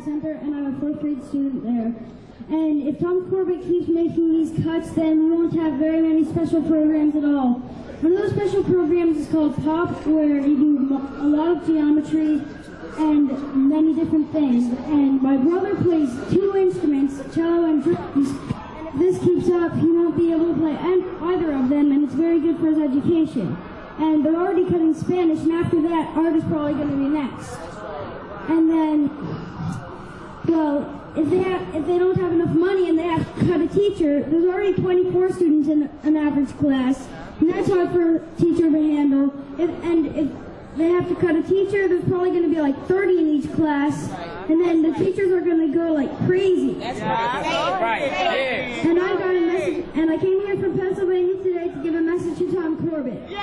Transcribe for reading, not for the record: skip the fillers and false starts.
Center, and I'm a 4th grade student there. And if Tom Corbett keeps making these cuts, then we won't have very many special programs at all. One of those special programs is called POP, where you do a lot of geometry and many different things. And my brother plays 2 instruments, cello and drums. And if this keeps up, he won't be able to play either of them, and it's very good for his education. And they're already cutting Spanish, and after that, art is probably going to be next. And then, well, if they don't have enough money and they have to cut a teacher, there's already 24 students in an average class, and that's hard for a teacher to handle. And if they have to cut a teacher, there's probably going to be like 30 in each class, and then the teachers are going to go like crazy. That's right. And I got a message, and I came here from Pennsylvania today to give a message to Tom Corbett. Yay!